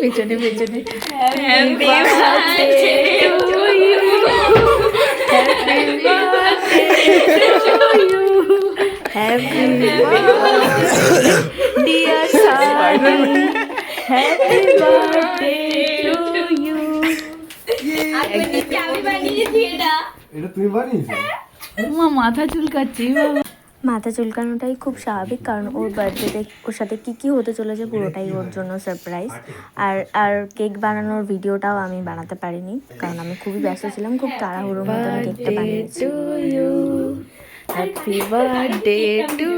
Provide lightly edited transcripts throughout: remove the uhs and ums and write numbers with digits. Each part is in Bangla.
পেছনে পেছনে Happy birthday to you. Happy birthday to you. Happy birthday dear Sunny. Happy birthday to you. আমি বানিয়েছি এটা। এটা তুমি বানিয়েছো? মা মাথা চুলকাচ্ছি বাবা। মাথা চুলকানোটাই খুব স্বাভাবিক, কারণ ওর বার্থডেতে ওর সাথে কী হতে চলেছে পুরোটাই ওর জন্য সারপ্রাইজ। আর কেক বানানোর ভিডিওটাও আমি বানাতে পারিনি, কারণ আমি খুবই ব্যস্ত ছিলাম, খুব তাড়াহুড়োর মতো আমি কেকটা বানিয়েছি। Happy birthday to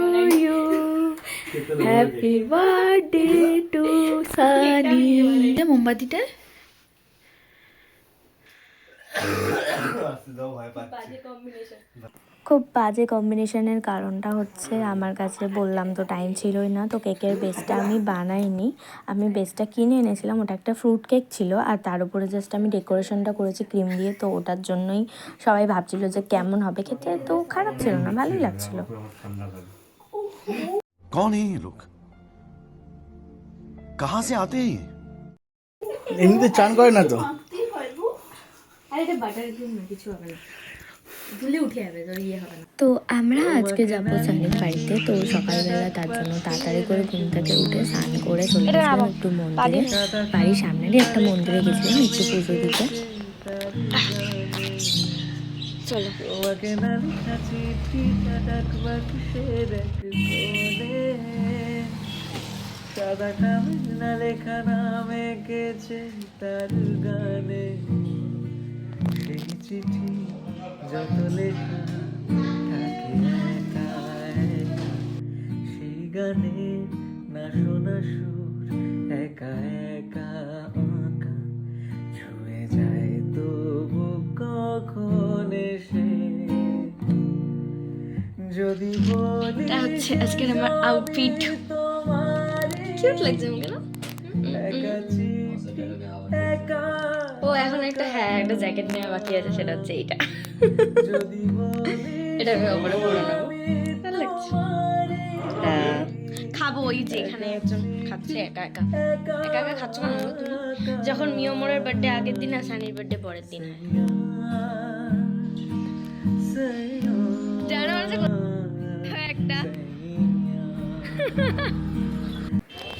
you, happy birthday to Sunny. মোমবাতিটা খুব বাজে কম্বিনেশনের কারণটা হচ্ছে আমার কাছে বললাম তো টাইম ছিলই না, তো কেকের বেসটা আমি বানাইনি। আমি বেসটা কিনে এনেছিলাম, ওটা একটা ফ্রুট কেক ছিল, আর তার উপরে জাস্ট আমি ডেকোরেশনটা করেছি ক্রিম দিয়ে। তো ওটার জন্যই সবাই ভাবছিল যে কেমন হবে খেতে, তো খারাপ ছিল না, ভালোই লাগছিল। कौन है ये लोग? कहाँ से आते हैं ये? এমনিতে চান করে না তো? তো আমরা আজকে যাবো সানির বাড়িতে। তো সকালবেলা তার জন্য তাড়াতাড়ি করে ঘুম থেকে উঠে স্নান করে চলে গেছিলাম একটু মন্দিরে। বাড়ির সামনেরই একটা মন্দিরে গেছিলাম একটু পুজো দিতে। চলো সাদাটা না লেখা নাম এঁকেছে তার গানে, সেই চিঠি যত লেখা থাকে একা একা, সেই গানে না শোনা সুর একা একা আঁকা, ছুঁয়ে যায় তবু কখন এসে যদি বলি হচ্ছে আজকের আমার আউটফিট। কিউট লাগছে আমাকে না? ও এখন একটা একটা জ্যাকেট নেওয়া বাকি আছে, সেটা হচ্ছে এইটা। এটা আমি ওপরে পরে নেবো, ভালো লাগছে। খাবো ওই যে এখানে একজন খাচ্ছে একা একা একা একা খাচ্ছ কেন তুমি? যখন মিয়মরের বার্থডে আগের দিন আর সানির বার্থডে পরের দিন হয়। জানো আছে একটা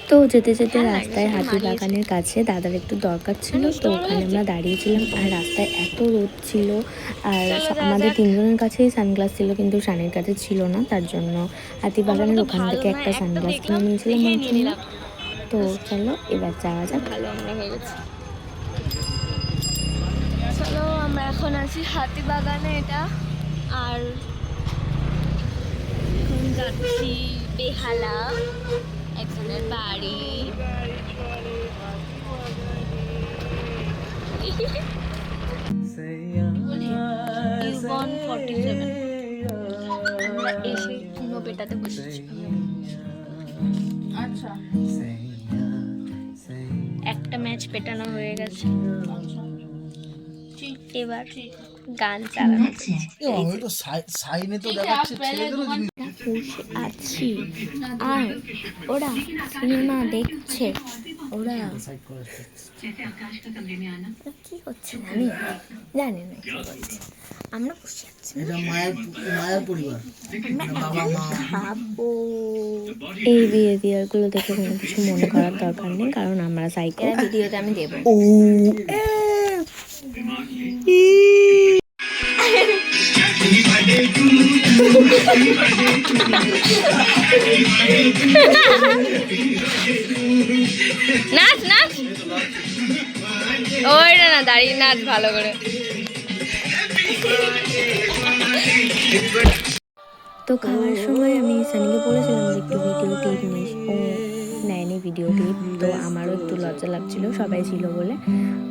তো যেতে যেতে রাস্তায় হাতিবাগানের কাছে দাদার একটু দরকার ছিল, তো ওখানে আমরা দাঁড়িয়েছিলাম। আর রাস্তায় এত রোদ ছিল, আর আমাদের তিনজনের কাছেই সানগ্লাস ছিল, কিন্তু সানির কাছে ছিল না। তার জন্য হাতিবাগানের ওখান থেকে একটা সানগ্লাস কিনে নিয়েছিলাম ওর জন্য। তো চলো এবার যাওয়া যাক। ভালো আমরা হয়ে গেছি। চলো আমরা এখন আছি হাতিবাগানে, এটা আর এখন যাচ্ছি বেহালা একজনের বাড়ি। আমরা এসে পুনো পেটাতে বসেছি। আচ্ছা একটা ম্যাচ পেটানো হয়ে গেছে, এবার গান চালানো হচ্ছে। আমি তো সাইনে তো দেখাচ্ছে ছেলেদেরও জিনিস। বসে আছি আর ওরা সিনেমা দেখছে। ওরা কি করছে আমি জানি না কি করছে। আমরা বসে আছি, এটা মায়ের পরিবার, বাবা মা। খাবো। এই বিহেভিয়ারগুলো দেখে কোনো কিছু মনে করার দরকার নেই, কারণ আমরা সাইকেল ভিডিওতে আমি দেবো। নাচ নাচ, ওই না দাঁড়িয়ে নাচ ভালো করে। তো খাওয়ার সময় আমি সানিকে বলেছিলাম যে একটু ভিডিও টিপ নিস, ও নেয়নি ভিডিও টিপ। তো আমারও একটু লজ্জা লাগছিল, সবাই ছিল বলে,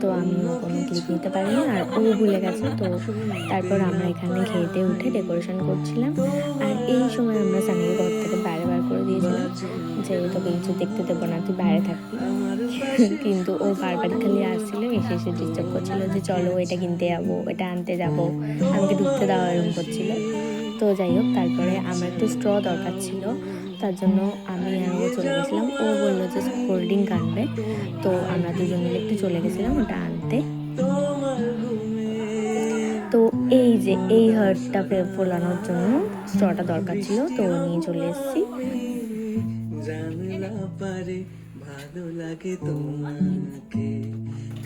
তো আমিও কোনো ক্লিপ নিতে পারিনি, আর ও ভুলে গেছে। তো তারপর আমরা এখানে খেতে উঠে ডেকোরেশন করছিলাম, আর এই সময় আমরা সানিকে ঘর থেকে বাইরে বার করে দিয়েছিলাম যে তোকে কিছু দেখতে দেবো না, তুই বাইরে থাকবি। কিন্তু ও বারবার খালি আসছিল, এসে এসে ডিস্টার্ব করছিল যে চলো এটা কিনতে যাবো, এটা আনতে যাবো, আমাকে ঢুকতে দেওয়া এরকম করছিল। তো যাই হোক, তারপরে আমার একটু স্ট্র দরকার ছিল, তার জন্য আমি আর ও চলে গেছিলাম। ও বললো যে কোল্ড ড্রিঙ্ক আনবে, তো আমরা দুজন মিলে একটু চলে গেছিলাম ওটা আনতে। তো এই যে এই হারটা ফোলানোর জন্য স্ট্রটা দরকার ছিল, তো নিয়ে চলে এসেছি। জানলা পারে ভালো লাগে তোমাকে,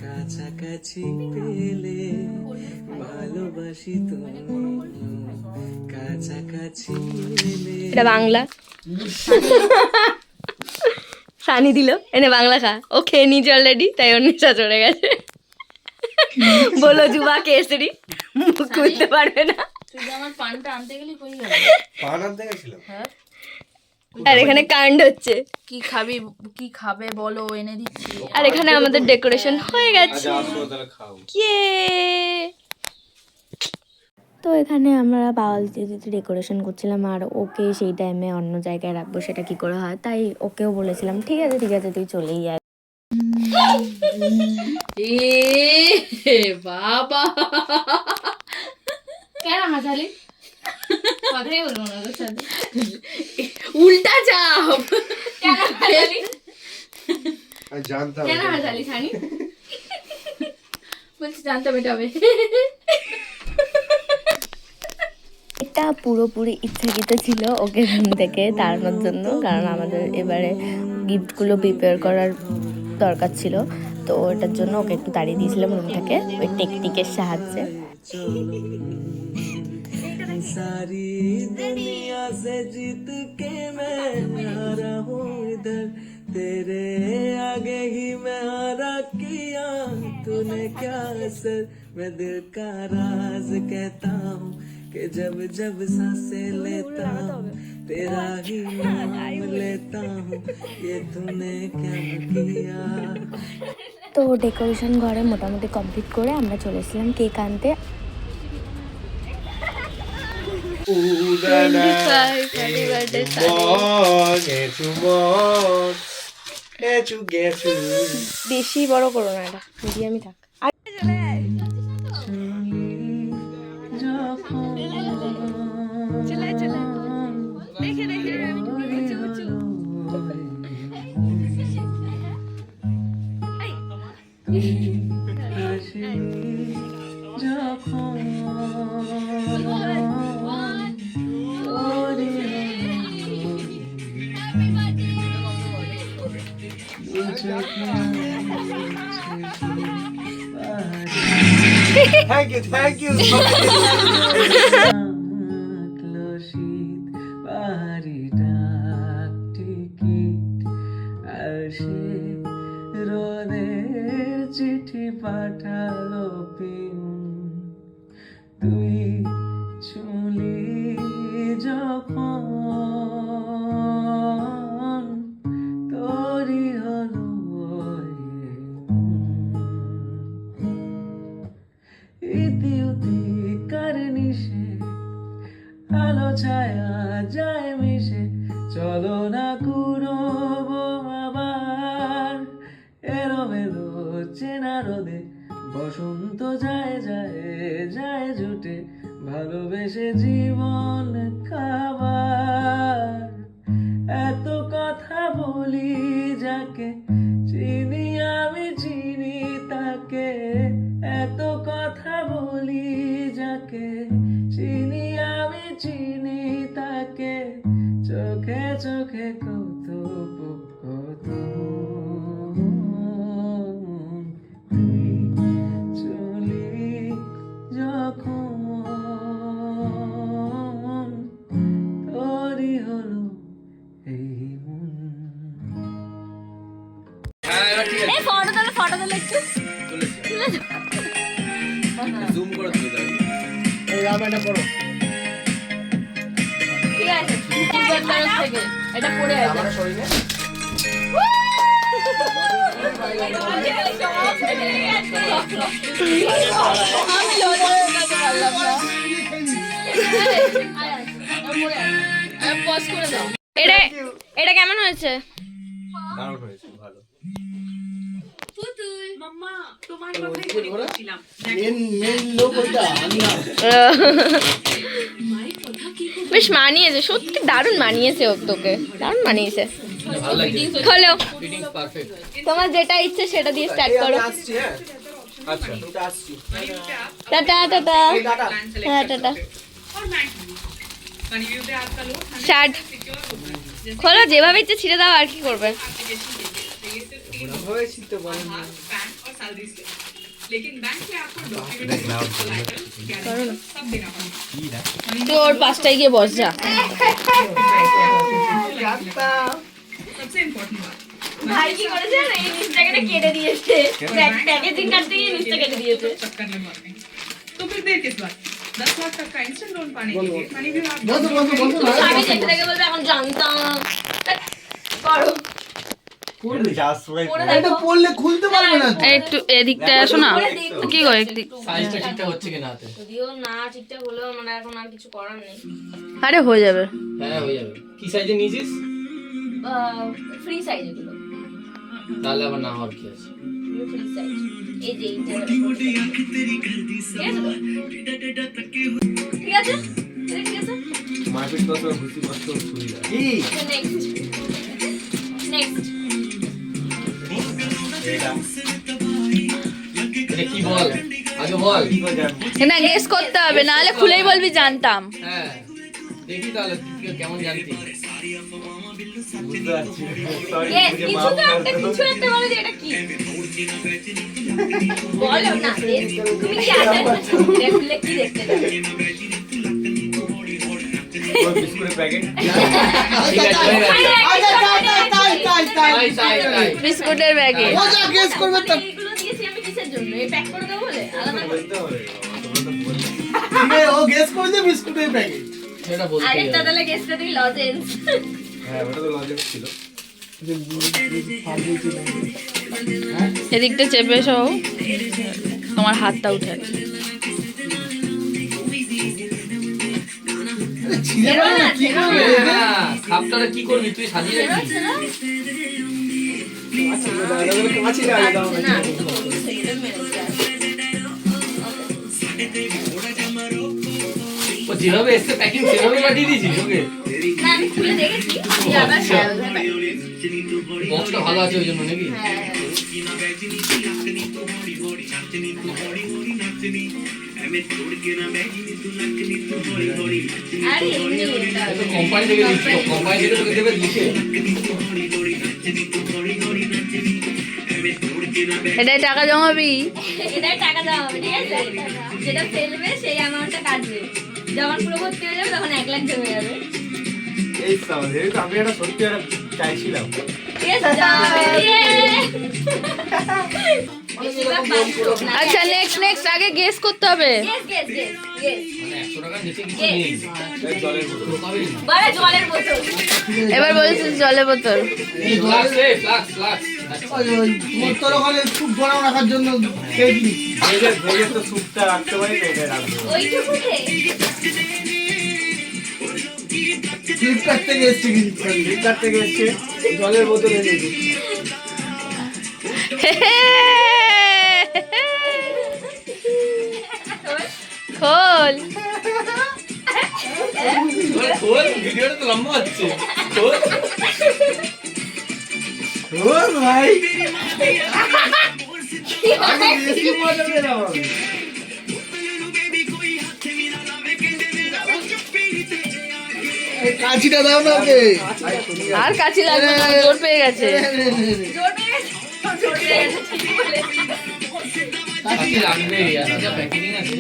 কাছাকাছি পেলে ভালোবাসি তুমি, কাছাকাছি পেলে। এটা বাংলা। সানি দিল, এনে বাংলা খা। ও খেয়ে নিয়েছে অলরেডি, তাই ওর নেশা চড়ে গেছে। বলো যুবা কেসরি, মুখ খুলতে পারবে না। আর এখানে কাণ্ড হচ্ছে। কি খাবি, কি খাবে বলো, এনে দিচ্ছি। আর এখানে আমাদের ডেকোরেশন হয়ে গেছে। ইয়ে! তো এখানে আমরা বাওয়াল দিতে ডেকোরেশন করছিলাম, আর ওকে সেই টাইমে অন্য জায়গায় রাখবো সেটা কি করে হয়, তাই ওকেও বলেছিলাম ঠিক আছে তুই চলেই আয়। এ বাবা, কেন হাসালি? কথাই বলবো না তোর সাথে, উল্টা চাপ। কেন হাসালি? কেন হাসালি সানি? বলছি জানতাম এটা হবে। এটা পুরোপুরি ইচ্ছাকৃত ছিল ওকে ঘুম থেকে তাড়ানোর জন্য, কারণ আমাদের এবারে গিফটগুলো প্রিপেয়ার করার দরকার ছিল, তো ওটার জন্য ওকে একটু তাড়িয়ে দিয়েছিলাম রুম থেকে ওই টেকনিকের সাহায্যে। सारी दुनिया से जीत के मैं हारा हूँ इधर, तेरे आगे ही मैं हारा किया, तूने क्या असर। मैं दिल का राज कहता हूँ कि जब जब सांसें लेता हूँ तेरा ही नाम लेता हूँ, ये तूने क्या किया। তো ডেকোরেশন ঘরে মোটামুটি কমপ্লিট করে আমরা চলে এসেছিলাম কেক আনতে। বেশি বড় করো না, এটা মিডিয়ামই থাক। Thank you. বাড়ি ডাক টিকিট আসে, রোদের চিঠি পাঠালো পিন, তুই চুলি যখন তোরই হলো ইতি উতি কারণি সে, আলো ছায়া যায় মিশে, চলো না কুড়োবো আবার এলোমেলো চেনা রোদে, বসন্ত যায় জুটে, ভালোবেসে জীবন খাবার। এত কথা বলি যাকে চিনি আমি চিনি তাকে, এত কথা বলি যাকে চিনি আমি চিনি তাকে, চোখে চোখে কত তুই চলি যখন তোরই হলো এই মন। ফটো তোলো একটু। জুম করে তুলে দাও। এই রামায়ণটা পড়ো। ঠিক আছে, থেকে এটা পড়ে আছে আমার শরীরে। এটা কেমন হয়েছে? দারুণ হয়েছে, ভালো। বেশ মানিয়েছে, সত্যি দারুণ মানিয়েছে, তোকে দারুণ মানিয়েছে। ভালো লাগছে খোলো ফিটিংস পারফেক্ট তোমার যেটা ইচ্ছে সেটা দিয়ে স্টার্ট করো আসছি হ্যাঁ আচ্ছা এটা আসছি টাটা টাটা হ্যাঁ টাটা স্টার্ট খোলো যেভাবে ইচ্ছে ছিঁড়ে দাও আর কি করবে ভাবে চিনতে পারেন না তুই ওর পাঁচটায় গিয়ে বস যা ভাই কি করেছে না এই নিচটা কেটে দিয়েছে প্যাকেজিং কাটতে গিয়ে নিচটা কেটে দিয়েছে तो फिर देर किस बात 10 लाख तक का इंस्टेंट लोन पाने के लिए मनी भी आप আমি যেতে থেকে বলতে এখন জানতাম করো পরে এটা দেখো পড়লে খুলতে পারবে না তো। একটু এদিকটা আসো না কি গো সাইজটা ঠিকঠাক হচ্ছে কিনা হাতে যদিও না ঠিকঠাক হলেও মানে এখন আর কিছু করার নেই আরে হয়ে যাবে হ্যাঁ হয়ে যাবে কি সাইজে নিয়েছিস ফ্রি সাইজ এগুলো তাহলে আবার না হওয়ার কি আছে ফ্রি সাইজ এই যে এইটা ঠিক আছে ঠিক আছে মার্কেট কত ভুসি কত সুবিধা কি নেক্সট নেক্সট এটা কি বল আগে বল না গেস করতে হবে নাহলে খুলেই বলবি জানতাম হ্যাঁ দেখি তাহলে তুই কেমন জানতি বুঝতে পারছি সরি গেস কিছু একটা বলে যে এটা কি বলো না তুমি কি আগে খুলে কি দেখতে পাবে বিস্কুটের প্যাকেট ঠিক আছে হয়ে গেছে। তাই তাই তাই বিস্কুটের ব্যাগে মজা গেস করবে তো এইগুলো দিয়েছি আমি কিসের জন্য এই প্যাক করে দেবো বলে আলাদা করে বলতে হবে তোমরা তো বললে ও গেস করে যে বিস্কুটের প্যাকেট সেটা বলতে আরেকটা তাহলে গেসটা তুই লজেন্স হ্যাঁ ওটা তো লজিক ছিল এদিকটা চেপে এসো তোমার হাতটা উঠে আছে ছিঁড়ে পারবে না কি করবে খাপটাটা কি করবি তুই সাজিয়ে রাখবি কাঁচি লাগে দাও না আমি তো বলবো সেকেন্ড মেরেছি ও যেভাবে এসে প্যাকিং সেভাবে পাঠিয়ে দিয়েছিস ওকে না আমি খুলে দেখেছি দিয়ে আবার বক্সটা ভালো আছে ওই জন্য নাকি আরে এমনি এটা কোম্পানি থেকে দিচ্ছি কোম্পানি থেকে তোকে দেবে লিখে এটাই টাকা জমাবি এটাই টাকা দেওয়া হবে ঠিক আছে যেটা ফেলবে সেই অ্যামাউন্টটা কাটবে যখন পুরো ভর্তি হয়ে যাবে তখন 1 লাখ জমে যাবে এই সাউন্ড এটা আমি এটা সত্যি একটা চাইছিলাম ঠিক আছে আচ্ছা নেক্সট আগে গেস করতে হবে গেস মানে 100 টাকার নিচে কিছু নেই এই জলের বোতল পাবেই না বড় জলের বোতল এবার বলছিস জলের বোতল ফ্লাক্স রে ফ্লাক্স ওই তোর ওখানে খুব গরম রাখার জন্য খেয়ে দিই ভেজে তো স্যুপটা রাখতে পারি না এটা রাখবো ওইটুকুতে ফ্লিপকার্ট থেকে এসছে কিন্তু ফ্লিপকার্ট থেকে এসছে জলের বোতল এনেছি খোল খোল ভিডিওটা তো লম্বা হচ্ছে খোল ও ভাই আমি বেশি মজা পেলাম আমি এই কাঁচিটা দাও না ওকে আর কাছে লাগবে না জোর পেয়ে গেছে জোর পেয়ে গেছে ঠিকই বলেছিস কাছে লাগবে আর যা প্যাকেজিং আছে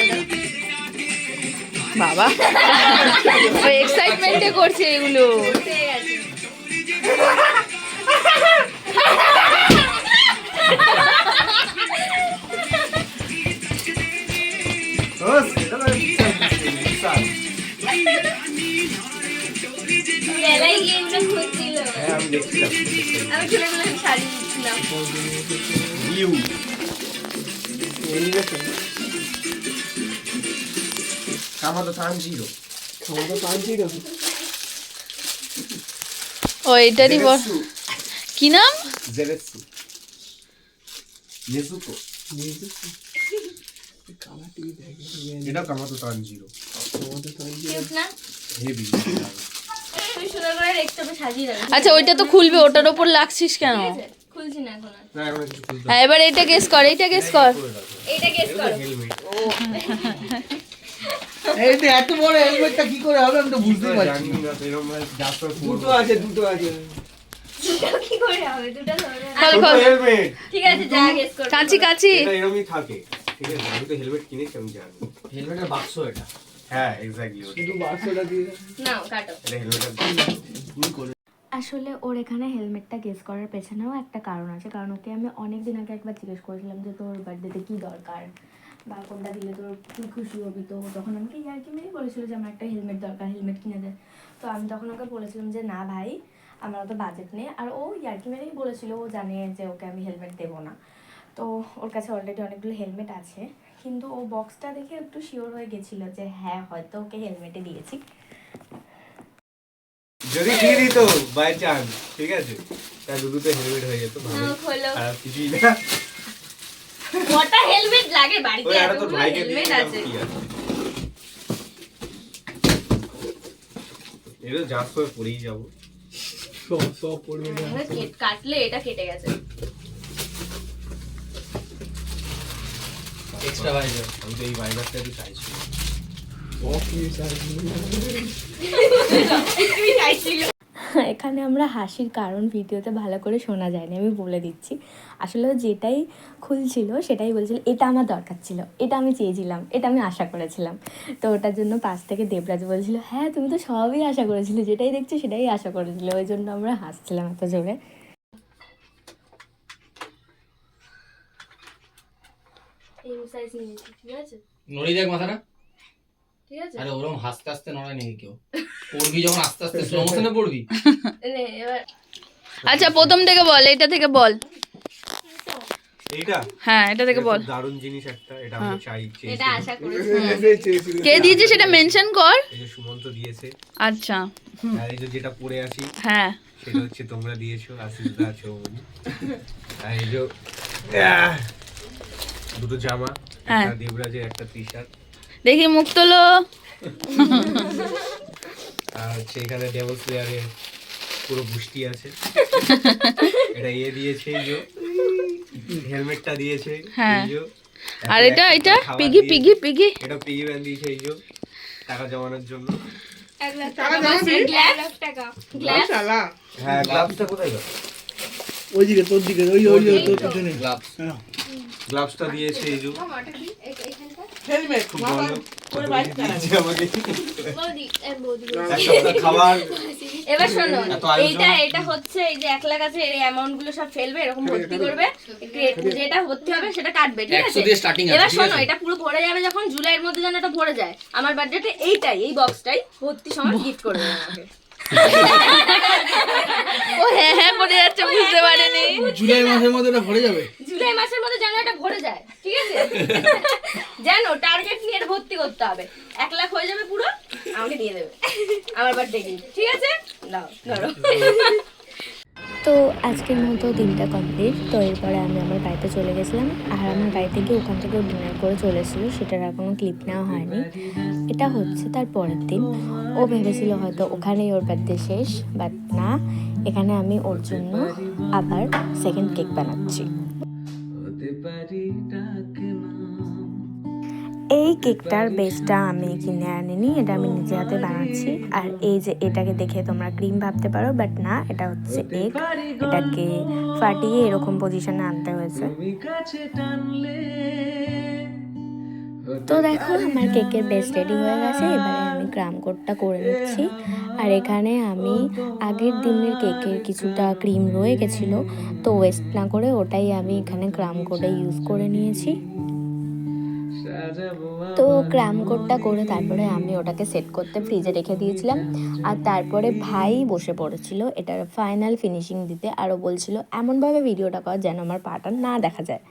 দাও বাবা ওই এক্সাইটমেন্টে করছে এগুলো পেয়ে গেছে ও সেটা তো বিশাল মেলায় গিয়ে এগুলো খুঁজছিল হ্যাঁ আমি দেখছিলাম আমি খুলে খুলে শাড়ি দিচ্ছিলাম ইউ এনিমেশন কামাতো তানজিরো ও এটারই কি নাম জেরেৎসু নেজুকো এটা কামাতো তানজিরো কিউট না হেভি তুই সুন্দর করে রেখে সাজিয়ে রাখবি। আচ্ছা ওইটা তো খুলবে, ওটার ওপর লাগছিস কেন? খুলছি না এখন আর। না এখন কিছু খুলতে হ্যাঁ এবার এটা গেস কর, এইটা গেস কর। এইটা গেস করো। হেলমেট এই তো এত বড় হেলমেটটা কি করে হবে আমি তো বুঝতেই পারছি জানি না তো এরকম ভাবে জাস্ট দুটো আছে দুটো আছে দুটো কি করে হবে? দুটো ধরবে না। খোল খোল। হেলমেট ঠিক আছে যা গেস করো। কাঁচি কাঁচি। এটা এরকমই থাকে, ঠিক আছে? আমি তো হেলমেট কিনেছি, আমি জানি। হেলমেটের বাক্স এটা হ্যাঁ এক্স্যাক্টলি, শুধু বাক্সটা দিয়ে নাও কাটো। এটা হেলমেটের ভুল করে আসলে ওর এখানে হেলমেটটা গেস করার পেছনেও একটা কারণ আছে, কারণ ওকে আমি অনেক দিন আগে একবার জিজ্ঞেস করেছিলাম যে তোর বার্থডেতে কী দরকার বা কোনটা দিলে তোর তুই খুশি হবি। তো তখন আমাকে ইয়ার্কি মেরে বলেছিল যে আমার একটা হেলমেট দরকার, হেলমেট কিনে দে। তো আমি তখন ওকে বলেছিলাম যে না ভাই আমার অত বাজেট নেই। আর ও ইয়ার্কি মেরেই বলেছিল, ও জানে যে ওকে আমি হেলমেট দেবো না। তো ওর কাছে অলরেডি অনেকগুলো হেলমেট আছে, কিন্তু ও বক্সটা দেখে একটু শিওর হয়ে গেছিলো যে হ্যাঁ হয়তো ওকে হেলমেটে দিয়েছি। যদি দিয়ে দিত বাই চান্স, ঠিক আছে, তাহলে দুটো হেলমেট হয়ে যেত, ভালো নাও খোলো। খারাপ কিছুই না। কটা হেলমেট লাগে বাড়িতে? ওই একটা তো এতগুলো ভাইকে দিয়ে হেলমেট দিলাম, আছে। কি আছে? এটা জাস্ট করে পরেই যাবো। সব পড়বে আমরা কাটলে এটা কেটে গেছে। এক্সট্রা ভাইজার আমি তো এই ভাইরাসটা একটু চাইছি। তুমি চাইছিলে। এখানে আমরা হাসির কারণ ভিডিওতে ভালো করে শোনা যায়নি, আমি বলে দিচ্ছি। আসলে ও যেটাই খুলছিল সেটাই বলছিল এটা আমার দরকার ছিল, এটা আমি চেয়েছিলাম, এটা আমি আশা করেছিলাম। তো ওটার জন্য পাশ থেকে দেবরাজ বলছিল হ্যাঁ তুমি তো সবই আশা করেছিলে, যেটাই দেখছি সেটাই আশা করেছিলে। ওই জন্য আমরা হাসছিলাম এত জোরে। এই সাইজ নিয়েছি, ঠিক আছে? নড়ি দেখ মাথাটা। ঠিক আছে? আরে ওরকম হাসতে হাসতে নড়ায় নাকি কেউ? পড়বি যখন আস্তে আস্তে স্লো মোশনে পড়বি। নে এবার আচ্ছা প্রথম থেকে বল, এটা থেকে বল। এইটা হ্যাঁ এটা থেকে এটা বল। খুব দারুণ জিনিস একটা, এটা আমি চাইছি। এটা আশা করেছি। কে দিয়েছে সেটা মেনশন কর। এই যে সুমন্ত দিয়েছে, আচ্ছা আর এই যে যেটা পরে আছি হ্যাঁ সেটা হচ্ছে তোমরা দিয়েছো, আশিসদা আছো বলি। আর এই যে দুটো জামা, হ্যাঁ। একটা দেবরাজের, একটা টি শার্ট, দেখি মুখ তোলো। আর হচ্ছে এখানে ডেভল প্লেয়ারের পুরো বুষ্টি আছে। এটা দিয়েছে, এই যে হেলমেটটা দিয়েছে, হ্যাঁ। এই যে আর এটা এটা খাবার পিগি দিয়েছে। Piggy piggy. এটা পিগি ব্যাংক দিয়েছে, এই যে টাকা জমানোর জন্য। 1 লাখ টাকা বাঁচবে। 1 লাখ টাকা। গ্লাস শালা হ্যাঁ, গ্লাভসটা কোথায় গেল? ওইদিকে তোর দিকে ওই ওই ওই তোর পিছনে গ্লাভস। গ্লাভসটা দিয়েছে, এই যে মামাটা কি? এখানটা? হেলমেট খুব ভালো দিয়েছে আমাকে। বৌদি, বৌদি। এক সপ্তাহ খাবার। এবার শোনো, এত আয়োজন। এটা হচ্ছে এই যে 1 লাখ আছে, এই অ্যামাউন্ট গুলো সব ফেলবে, এরকম ভর্তি করবে, যেটা ভর্তি হবে সেটা কাটবে, ঠিক 100 আছে? দিয়ে starting আছে, এবার ঠিক শোনো, আছে? এটা পুরো ভরে যাবে যখন, জুলাইয়ের মধ্যে যেন এটা ভরে যায়, আমার বার্থডেতে এইটাই, এই বক্সটাই ভর্তি সময় গিফট করবে আমাকে। ও হ্যাঁ হ্যাঁ করে যাচ্ছে, বুঝতে পারেনি। জুলাই মাসের মধ্যে এটা ভরে যাবে জুলাই মাসের মধ্যে যেন এটা ভরে যায়, ঠিক আছে? যেন টার্গেট নিয়ে এটা ভর্তি করতে হবে। 1 লাখ হয়ে যাবে পুরো, আমাকে দিয়ে দেবে আমার বার্থডে গিফট, ঠিক আছে? নাও ধরো। তো আজকের মতো দিনটা কমপ্লিট। তো এরপরে আমি আমার বাড়িতে চলে গেছিলাম, আর আমার বাড়িতে গিয়ে ওখান থেকে ডিনার করে চলে এসেছিলো, সেটার আর কোনো ক্লিপ নেওয়া হয়নি। এটা হচ্ছে তার পরের দিন। ও ভেবেছিল হয়তো ওখানেই ওর বার্থডে শেষ, বাট না, এখানে আমি ওর জন্য আবার সেকেন্ড কেক বানাচ্ছি। হতে পারি ডাকনা এই কেকটার বেসটা আমি কিনে আনিনি, এটা আমি নিজে হাতে বানাচ্ছি। আর এই যে এটাকে দেখে তোমরা ক্রিম ভাবতে পারো, বাট না, এটা হচ্ছে এগ। এটাকে ফাটিয়ে এরকম পজিশনে আনতে হয়েছে। তুমি কাছে টানলে তো দেখো আমার কেকের বেস রেডি হয়ে গেছে। এবারে আমি ক্রাম কোটটা করে নিচ্ছি। আর এখানে আমি আগের দিনের কেকের কিছুটা ক্রিম রয়ে গেছিলো, তো ওয়েস্ট না করে ওটাই আমি এখানে ক্রাম কোটে ইউজ করে নিয়েছি। সাজাবো তো ক্রাম কোটটা করে তারপরে আমি ওটাকে সেট করতে ফ্রিজে রেখে দিয়েছিলাম। আর তারপরে ভাই বসে পড়েছিল এটার ফাইনাল ফিনিশিং দিতে, আরও বলছিল এমনভাবে ভিডিওটা কর যেন আমার পাটা না দেখা যায়।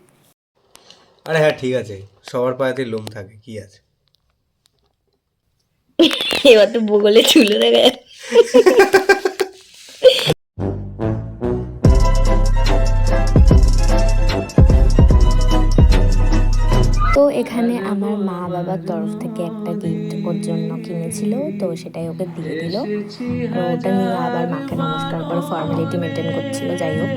আরে হ্যাঁ ঠিক আছে, সবার পায়েতে লোম থাকে, কি আছে? এবার তো বগলে চুলে দেখা যাচ্ছে। তো এখানে আমার মা বাবার তরফ থেকে একটা গিফট ওর জন্য কিনেছিল, তো সেটাই ওকে দিয়ে দিল। ওটা নিয়ে আবার মাকে নমস্কার করে ফর্মালিটি মেনটেন করছিল। যাই হোক,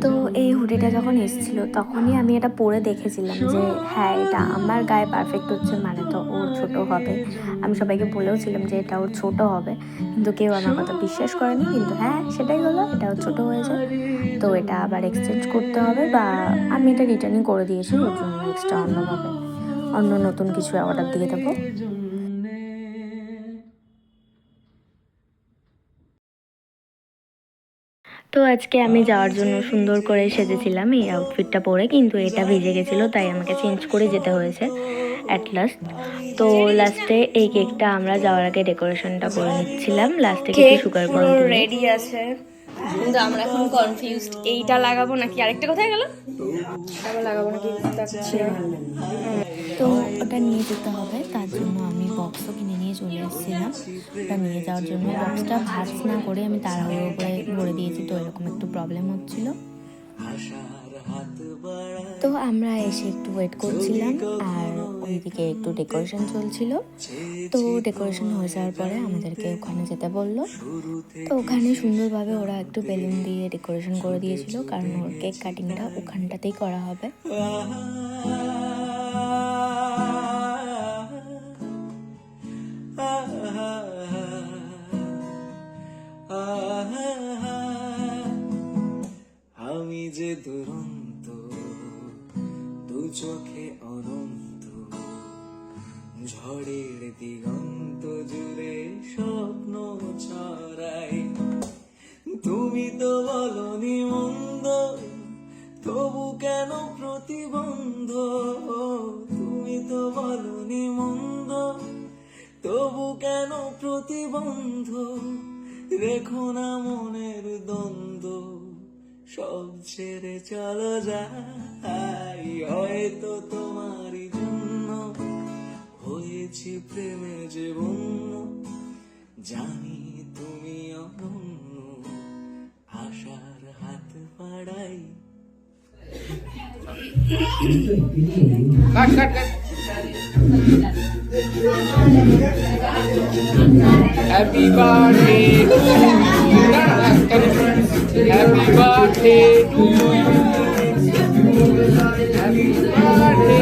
তো এই হুডিটা যখন এসেছিল তখনই আমি এটা পরে দেখেছিলাম যে হ্যাঁ এটা আমার গায়ে পারফেক্ট হচ্ছে, মানে তো ওর ছোট হবে। আমি সবাইকে বলেওছিলাম যে এটা ওর ছোট হবে, কিন্তু কেউ আমার কথা বিশ্বাস করেনি। কিন্তু হ্যাঁ সেটাই হলো, এটা ওর ছোট হয়েছে। তো এটা আবার এক্সচেঞ্জ করতে হবে, বা আমি এটা রিটার্নিং করে দিয়েছি। ওর জন্য এক্সট্রা অন্য নতুন কিছু অর্ডার দিয়ে দেবো। তো আজকে আমি যাওয়ার জন্য সুন্দর করে সেজেছিলাম এই আউটফিটটা পরে, কিন্তু এটা ভিজে গেছিলো তাই আমাকে চেঞ্জ করে যেতে হয়েছে অ্যাট লাস্ট। তো লাস্টে এই কেকটা আমরা যাওয়ার আগে ডেকোরেশনটা করে নিচ্ছিলাম। লাস্টে কেক সুগার পুরো রেডি আছে, কিন্তু আমরা এখন কনফিউজড এইটা লাগাবো নাকি আরেকটা কোথায় গেল, এটা লাগাবো নাকি বুঝতে তো ওটা নিয়ে যেতে হবে, তার জন্য আমি বক্সও কিনে নিয়ে চলে এসেছিলাম। ওটা নিয়ে যাওয়ার জন্য বক্সটা ভাঁজ না করে আমি তাড়াহুড়ো করে ভরে দিয়েছি, তো এরকম একটু প্রবলেম হচ্ছিল। তো আমরা এসে একটু ওয়েট করছিলাম, আর ওইদিকে একটু ডেকোরেশন চলছিল। তো ডেকোরেশন হয়ে যাওয়ার পরে আমাদেরকে ওখানে যেতে বললো। তো ওখানে সুন্দরভাবে ওরা একটু বেলুন দিয়ে ডেকোরেশন করে দিয়েছিল, কারণ ওর কেক কাটিংটা ওখানটাতেই করা হবে। আমি যে দুরন্ত, দু চোখে অনন্ত, ঝড়ের দিগন্ত জুড়ে স্বপ্ন ছড়াই। তুমি তো বলনি মন্দ, তবু কেন প্রতিবন্ধ? তুমি তো বলনি মন্দ, তবু কেন প্রতিবন্ধ? রেখো না মনের দ্বন্দ্ব, সব ছেড়ে চলো যাই। হয়তো তোমারই জন্য হয়েছি প্রেমে যে বন্য, জানি তুমি অনন্য, আশার হাত বাড়াই। Happy birthday to you, happy birthday to you, happy birthday.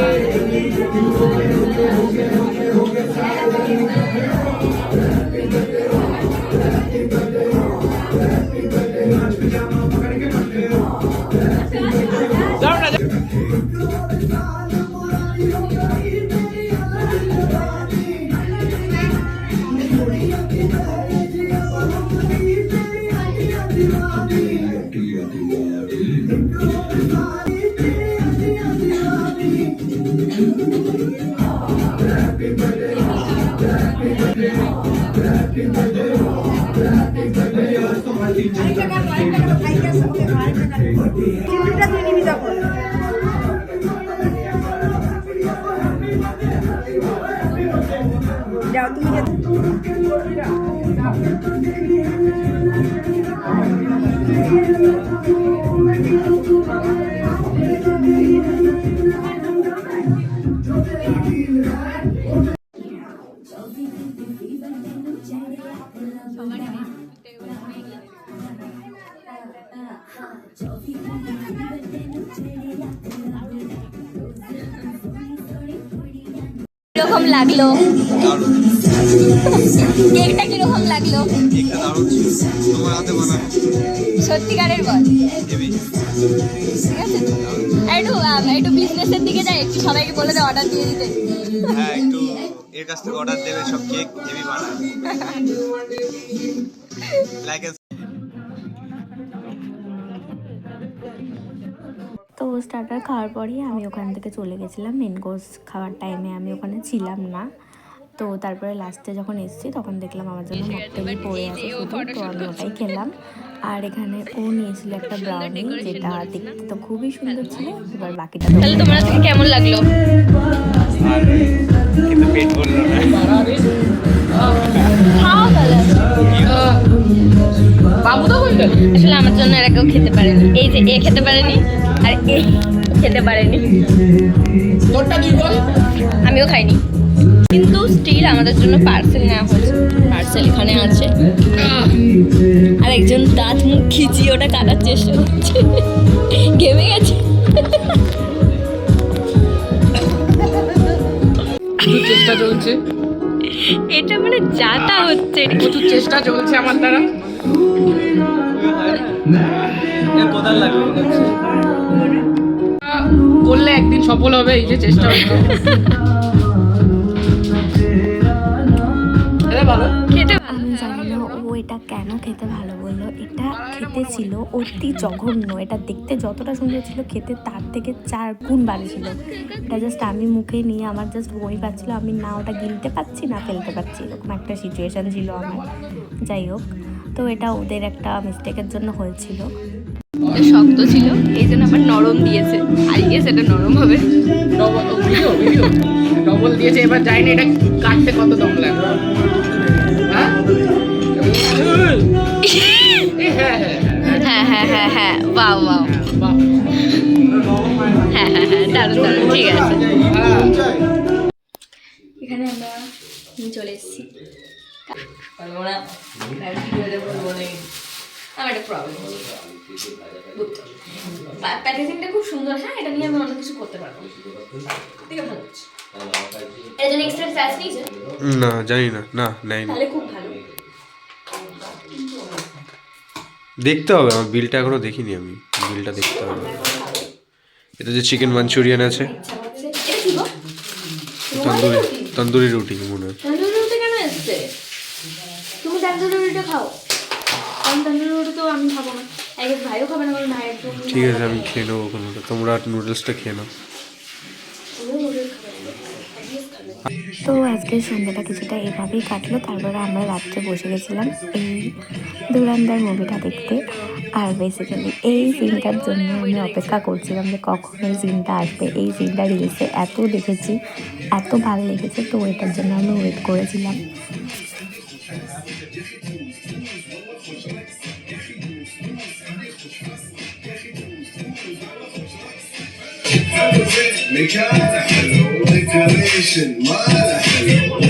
কিরকম লাগলো কেকটা, কিরকম লাগলো? সত্যিকারের বল, ঠিক আছে? একটু বিজনেসের দিকে যাই, একটু সবাইকে বলে দে অর্ডার দিয়ে দিতে। হ্যাঁ, একটু এর কাছ থেকে অর্ডার দেবে, সব কেক হেভি বানায়। লাইক তো স্টার্টার খাওয়ার পরই আমি ওখান থেকে চলে গেছিলাম। মেন কোর্স খাওয়ার টাইমে আমি ওখানে ছিলাম না। তো তারপরে লাস্টে যখন এসেছি তখন দেখলাম আমার জন্য মকটেলই পড়ে আছে শুধু, তো আমি ওটাই খেলাম। আর এখানে ও নিয়েছিল একটা ব্রাউনি, যেটা দেখতে তো খুবই সুন্দর ছিল। এবার বাকিটা তাহলে তোমার থেকে কেমন লাগলো? কিন্তু পেট ভরলো না। খাও তাহলে। বাবু তো বললো আসলে আমার জন্য এরা কেউ খেতে পারেনি, এই যে এ খেতে পারেনি, আর খেতে পারেনি। তোরটা তুই বল। আমিও খাইনি, কিন্তু স্টিল আমাদের জন্য পার্সেল নেওয়া হয়েছে। পার্সেল এখানে আছে, আর একজন দাঁত মুখ খিচিয়ে ওটা কাটার চেষ্টা করছে, ঘেমে গেছে। প্রচুর চেষ্টা চলছে, এটা মানে যাতা হচ্ছে। প্রচুর চেষ্টা চলছে আমার দ্বারা। করলে একদিন সফল হবে, এই যে চেষ্টা হচ্ছে। ভালো খেতে আমি জানি না ও এটা কেন খেতে ভালো বললো। এটা খেতে ছিল অতি জঘন্য। এটা দেখতে যতটা সুন্দর ছিল, খেতে তার থেকে 4 গুণ ভালো ছিল। এটা জাস্ট আমি মুখে নিয়ে আমার জাস্ট বই পাচ্ছিল, আমি না ওটা গিলতে পারছি না ফেলতে পারছি, এরকম একটা সিচুয়েশান ছিল আমার। যাই হোক, তো এটা ওদের একটা মিস্টেকের জন্য হয়েছিল। শক্ত ছিল, এই জন্য আবার নরম দিয়েছে, আর গিয়ে সেটা নরম হবে। ডবল দিয়েছে, এবার যাই না এটা কাটতে কত দম লাগবে। হ্যাঁ হ্যাঁ হ্যাঁ হ্যাঁ হ্যাঁ, বাহ বাহ, বাহ। হ্যাঁ হ্যাঁ হ্যাঁ, দারুণ দারুণ, ঠিক আছে। এখানে আমরা নিয়ে চলে এসেছি। আমার একটা প্রবলেম হচ্ছে, প্যাকেজিংটা খুব সুন্দর। হ্যাঁ, এটা নিয়ে আমি অনেক কিছু করতে পারবো। ঠিক আছে, ভালো হচ্ছে। এর জন্য এক্সট্রা চার্জ নিয়েছে? না জানি না, না নেয়নি। তাহলে খুব ভালো। দেখতে হবে, আমার বিলটা এখনো দেখিনি, আমি বিলটা দেখতে হবে। এটা যে চিকেন মাঞ্চুরিয়ান আছে, ইচ্ছা হচ্ছে। এটা কি গো? তন্দুরি তন্দুরি রুটি মনে হয়। তন্দুরি রুটি কেন এসছে? তুমি তন্দুরি রুটি খাও। কারণ তন্দুরি রুটি তো আমি খাবো না, একজন ভাইও খাবে না, কারণ ভাইয়ের জন্য। ঠিক আছে, আমি খেয়ে নেবো কোনোটা, তোমরা নুডলসটা খেয়ে নাও। তো আজকের সন্ধ্যাটা কিছুটা এভাবেই কাটলো। তারপরে আমরা রাত্রে বসে গেছিলাম এই ধুরন্ধর মুভিটা দেখতে। আর বেসিক্যালি এই সিনটার জন্য আমি অপেক্ষা করছিলাম যে কখন এই সিনটা আসবে। এই সিনটা রিলসে এত দেখেছি, এত ভালো লেগেছে, তো এটার জন্য আমি ওয়েট করেছিলাম। نكهة حلوة decoration ما له حلو